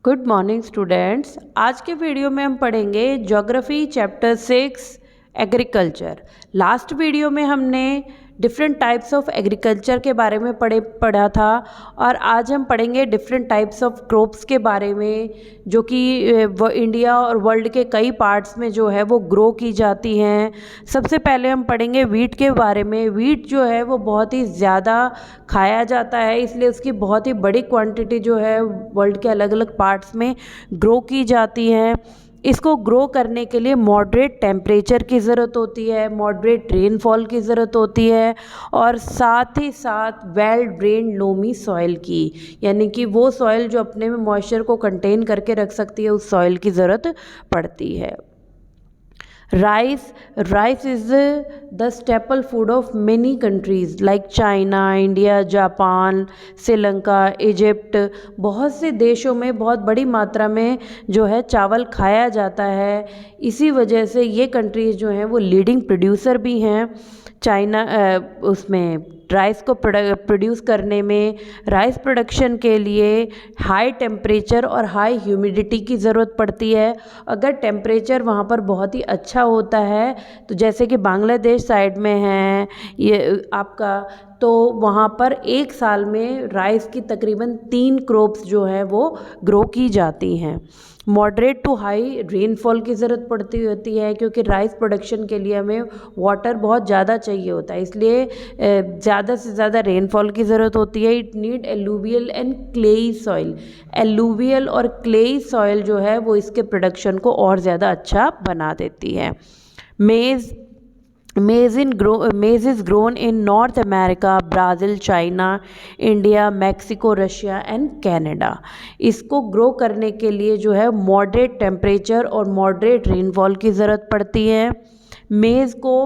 Good morning students. आज के video में हम पढ़ेंगे geography chapter 6 agriculture. Last video में हमने डिफरेंट टाइप्स ऑफ एग्रीकल्चर के बारे में पढ़ा था और आज हम पढ़ेंगे डिफरेंट टाइप्स ऑफ क्रॉप्स के बारे में जो कि इंडिया और वर्ल्ड के कई पार्ट्स में जो है वो ग्रो की जाती हैं। सबसे पहले हम पढ़ेंगे वीट के बारे में। वीट जो है वो बहुत ही ज़्यादा खाया जाता है, इसलिए उसकी बहुत ही बड़ी क्वांटिटी जो है वर्ल्ड के अलग अलग पार्ट्स में ग्रो की जाती है। इसको ग्रो करने के लिए मॉडरेट टेम्परेचर की ज़रूरत होती है, मॉडरेट रेनफॉल की ज़रूरत होती है और साथ ही साथ वेल ड्रेन्ड लोमी सॉइल की, यानी कि वो सॉइल जो अपने में मॉइस्चर को कंटेन करके रख सकती है, उस सॉइल की ज़रूरत पड़ती है। Rice is the staple food of many countries like China, India, Japan, Sri Lanka, Egypt. बहुत से देशों में बहुत बड़ी मात्रा में जो है चावल खाया जाता है। इसी वजह से ये कंट्रीज़ जो हैं वो लीडिंग प्रोड्यूसर भी हैं। चाइना उसमें राइस को प्रोड्यूस करने में, राइस प्रोडक्शन के लिए हाई टेम्परेचर और हाई ह्यूमिडिटी की ज़रूरत पड़ती है। अगर टेम्परेचर वहाँ पर बहुत ही अच्छा होता है, तो जैसे कि बांग्लादेश साइड में है ये आपका, तो वहाँ पर एक साल में राइस की तकरीबन 3 क्रॉप्स जो है वो ग्रो की जाती हैं। मॉडरेट टू हाई रेनफॉल की ज़रूरत पड़ती होती है, क्योंकि राइस प्रोडक्शन के लिए हमें वाटर बहुत ज़्यादा चाहिए होता है, इसलिए ज़्यादा से ज़्यादा रेनफॉल की ज़रूरत होती है। It need alluvial and clayey soil. Alluvial और क्लेई सॉइल जो है वो इसके प्रोडक्शन को और ज़्यादा अच्छा बना देती है। Maize is grown in North America, Brazil, China, India, Mexico, Russia and Canada। इसको ग्रो करने के लिए जो है मॉडरेट टेम्परेचर और मॉडरेट रेनफॉल की ज़रूरत पड़ती है। मेज़ को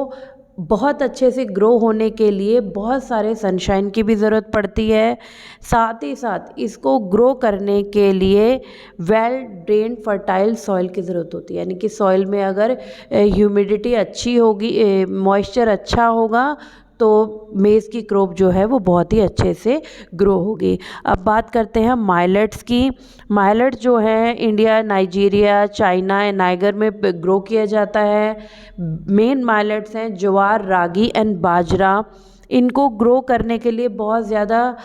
बहुत अच्छे से ग्रो होने के लिए बहुत सारे सनशाइन की भी ज़रूरत पड़ती है। साथ ही साथ इसको ग्रो करने के लिए वेल ड्रेन्ड फर्टाइल सॉइल की ज़रूरत होती है, यानी कि सॉइल में अगर ह्यूमिडिटी अच्छी होगी, मॉइस्चर अच्छा होगा, तो मेज़ की क्रॉप जो है वो बहुत ही अच्छे से ग्रो होगी। अब बात करते हैं माइलेट्स की। माइलेट जो है India, Nigeria, China and Niger में ग्रो किया जाता है। मेन माइलेट्स हैं ज्वार, रागी एंड बाजरा। इनको ग्रो करने के लिए बहुत ज़्यादा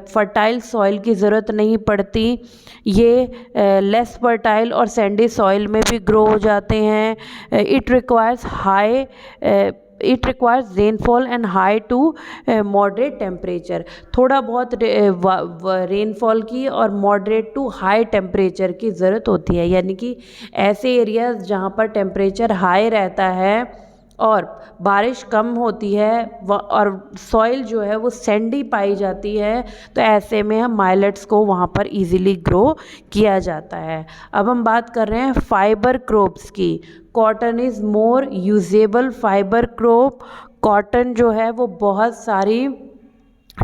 फर्टाइल सॉइल की ज़रूरत नहीं पड़ती। ये लेस फर्टाइल और सैंडी सॉइल में भी ग्रो हो जाते हैं। It requires rainfall and high to moderate temperature. थोड़ा बहुत रेनफॉल की और मॉडरेट टू हाई टेम्परेचर की ज़रूरत होती है, यानी कि ऐसे एरियाज जहाँ पर टेम्परेचर हाई रहता है और बारिश कम होती है और सॉइल जो है वो सैंडी पाई जाती है, तो ऐसे में हम माइलेट्स को वहाँ पर इजीली ग्रो किया जाता है। अब हम बात कर रहे हैं फाइबर क्रॉप्स की। Cotton is more usable fibre crop. Cotton जो है वो बहुत सारी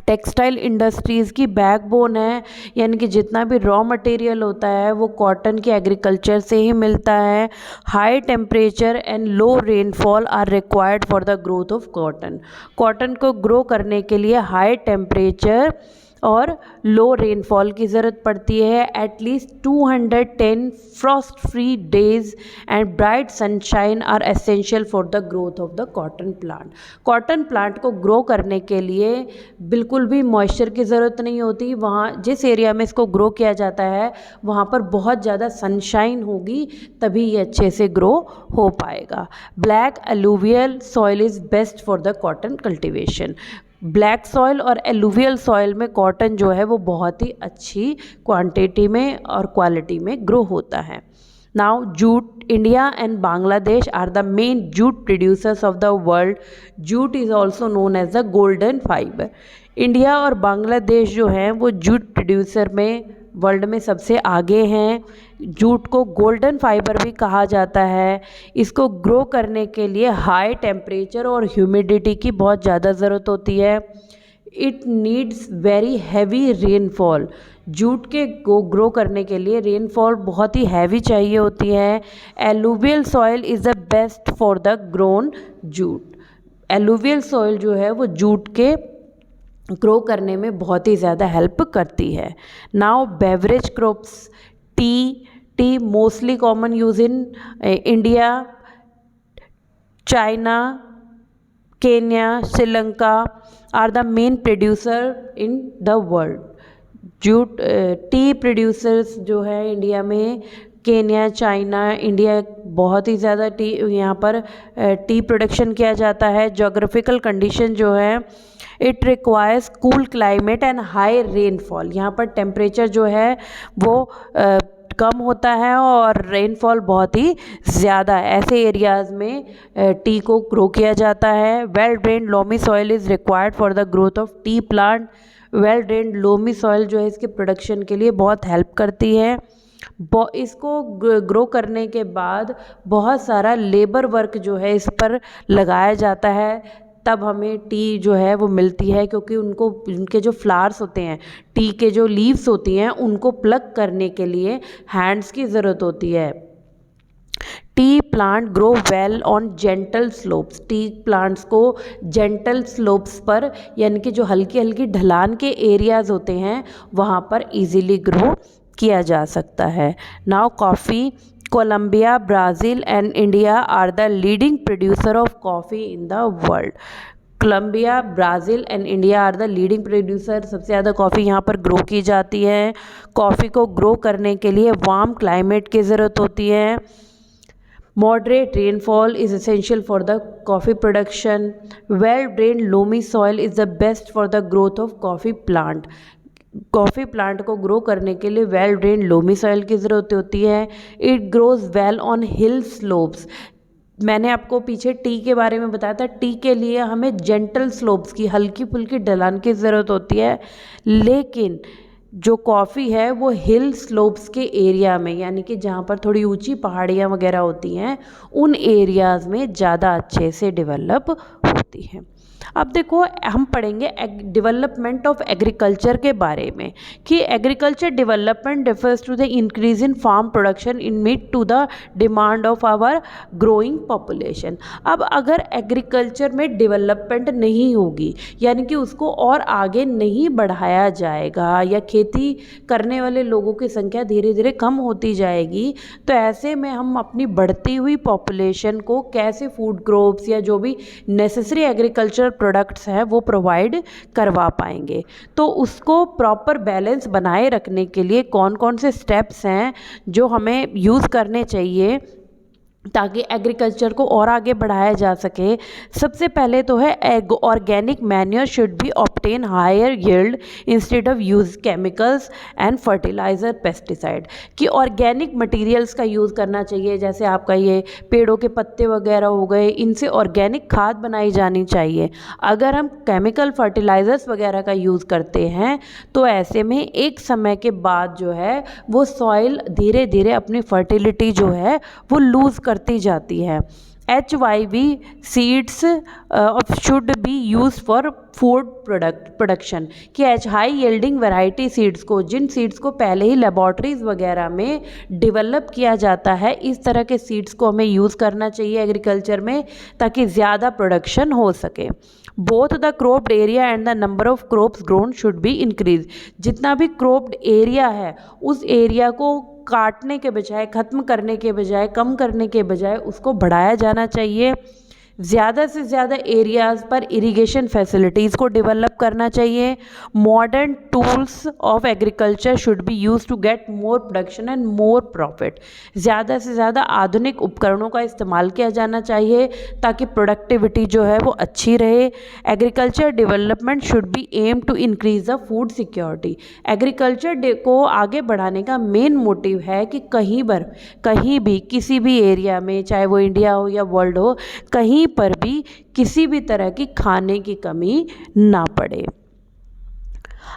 टेक्सटाइल इंडस्ट्रीज़ की बैकबोन है, यानी कि जितना भी रॉ मटेरियल होता है वो कॉटन के एग्रीकल्चर से ही मिलता है। High temperature and low rainfall are required for the growth of cotton. Cotton को ग्रो करने के लिए हाई टेम्परेचर और लो रेनफॉल की ज़रूरत पड़ती है। At least 210 frost free days and bright sunshine are essential for the growth of the cotton plant. Cotton plant को ग्रो करने के लिए बिल्कुल भी मॉइस्चर की ज़रूरत नहीं होती। वहाँ जिस एरिया में इसको ग्रो किया जाता है वहाँ पर बहुत ज़्यादा सनशाइन होगी, तभी ये अच्छे से ग्रो हो पाएगा। Black alluvial soil is best for the cotton cultivation. Black soil और एलुवियल सॉइल में कॉटन जो है वो बहुत ही अच्छी क्वांटिटी में और क्वालिटी में ग्रो होता है। Now jute. India and Bangladesh are the main jute producers of the world. Jute is also known as the golden fibre. India और बांग्लादेश जो हैं वो जूट प्रोड्यूसर में वर्ल्ड में सबसे आगे हैं। जूट को गोल्डन फाइबर भी कहा जाता है। इसको ग्रो करने के लिए हाई टेम्परेचर और ह्यूमिडिटी की बहुत ज़्यादा ज़रूरत होती है। It needs very heavy rainfall. Jute के ग्रो करने के लिए रेनफॉल बहुत ही हैवी चाहिए होती है। Alluvial soil is the best for the grown jute. Alluvial soil जो है वो जूट के ग्रो करने में बहुत ही ज़्यादा हेल्प करती है। Now beverage crops. Tea mostly common use in India, China, Kenya, Sri Lanka are the main producer in the world. Jute tea producers जो है इंडिया में, केन्या, चाइना, इंडिया, बहुत ही ज़्यादा टी यहाँ पर टी प्रोडक्शन किया जाता है। जोग्राफिकल कंडीशन जो है, it requires cool climate and high rainfall. यहाँ पर टेम्परेचर जो है वो कम होता है और रेनफॉल बहुत ही ज़्यादा है। ऐसे एरियाज़ में टी को ग्रो किया जाता है। Well drained loamy soil is required for the growth of T plant. Well drained loamy soil जो है इसके प्रोडक्शन के लिए बहुत हेल्प करती है। इसको ग्रो करने के बाद बहुत सारा लेबर वर्क जो है इस पर लगाया जाता है, तब हमें टी जो है वो मिलती है, क्योंकि उनके जो फ्लावर्स होते हैं, टी के जो लीव्स होती हैं, उनको प्लग करने के लिए हैंड्स की ज़रूरत होती है। T plant grow well on gentle slopes. T plants को जेंटल स्लोप्स पर, यानी कि जो हल्की हल्की ढलान के एरियाज़ होते हैं, वहाँ पर इजीली ग्रो किया जा सकता है। Now coffee, Colombia, Brazil and India are the leading producer of coffee in the world. Colombia, Brazil and India are the leading producer. सबसे ज़्यादा कॉफ़ी यहाँ पर ग्रो की जाती है। कॉफ़ी को ग्रो करने के लिए वार्म क्लाइमेट की ज़रूरत होती है। Moderate rainfall is essential for the coffee production. Well-drained loamy soil is the best for the growth of coffee plant. Coffee plant को ग्रो करने के लिए वेल ड्रेन लोमी सॉइल की ज़रूरत होती है। It grows well on hill slopes. मैंने आपको पीछे टी के बारे में बताया था, टी के लिए हमें जेंटल स्लोप्स की, हल्की फुल्की ढलान की ज़रूरत होती है, लेकिन जो कॉफ़ी है वो हिल स्लोप्स के एरिया में, यानी कि जहाँ पर थोड़ी ऊंची पहाड़ियाँ वगैरह होती हैं, उन एरियाज़ में ज़्यादा अच्छे से डेवलप होती है। अब देखो, हम पढ़ेंगे डेवलपमेंट ऑफ एग्रीकल्चर के बारे में, कि agriculture development refers to the increase in farm production in meet to the demand of our growing population. अब अगर एग्रीकल्चर में डेवलपमेंट नहीं होगी, यानी कि उसको और आगे नहीं बढ़ाया जाएगा, या खेती करने वाले लोगों की संख्या धीरे धीरे कम होती जाएगी, तो ऐसे में हम अपनी बढ़ती हुई पॉपुलेशन को कैसे फूड क्रॉप्स या जो भी नेसेसरी एग्रीकल्चर प्रोडक्ट्स हैं वो प्रोवाइड करवा पाएंगे। तो उसको प्रॉपर बैलेंस बनाए रखने के लिए कौन कौन से स्टेप्स हैं जो हमें यूज़ करने चाहिए ताकि एग्रीकल्चर को और आगे बढ़ाया जा सके। सबसे पहले तो है organic manure should be obtain higher yield instead of use chemicals and fertiliser pesticide, कि ऑर्गेनिक मटेरियल्स का यूज़ करना चाहिए। जैसे आपका ये पेड़ों के पत्ते वगैरह हो गए, इनसे ऑर्गेनिक खाद बनाई जानी चाहिए। अगर हम केमिकल फर्टिलाइज़र्स वगैरह का यूज़ करते हैं तो ऐसे में एक समय के बाद जो है वो सॉइल धीरे धीरे अपनी फर्टिलिटी जो है वो लूज़ करती जाती है। HYV seeds should be use for food production, कि हाई यील्डिंग वैरायटी सीड्स को, जिन सीड्स को पहले ही लेबॉर्ट्रीज वगैरह में डेवलप किया जाता है, इस तरह के सीड्स को हमें यूज़ करना चाहिए एग्रीकल्चर में, ताकि ज़्यादा प्रोडक्शन हो सके। Both the cropped area and the number of crops grown should be increase. जितना भी क्रोप्ड एरिया है उस एरिया को काटने के बजाय, ख़त्म करने के बजाय, कम करने के बजाय उसको बढ़ाया जाना चाहिए। ज़्यादा से ज़्यादा एरियाज़ पर इरिगेशन फैसिलिटीज़ को डेवलप करना चाहिए। Modern tools of agriculture should be use to get more production and more profit. ज़्यादा से ज़्यादा आधुनिक उपकरणों का इस्तेमाल किया जाना चाहिए ताकि प्रोडक्टिविटी जो है वो अच्छी रहे। Agriculture development should be aim to increase the food security. Agriculture को आगे बढ़ाने का मेन मोटिव है कि कहीं भी किसी भी एरिया में, चाहे वो इंडिया हो या वर्ल्ड हो, कहीं पर भी किसी भी तरह की खाने की कमी ना पड़े।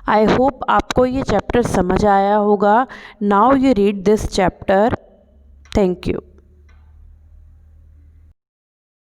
आई होप आपको ये चैप्टर समझ आया होगा। Now you read this chapter. Thank you.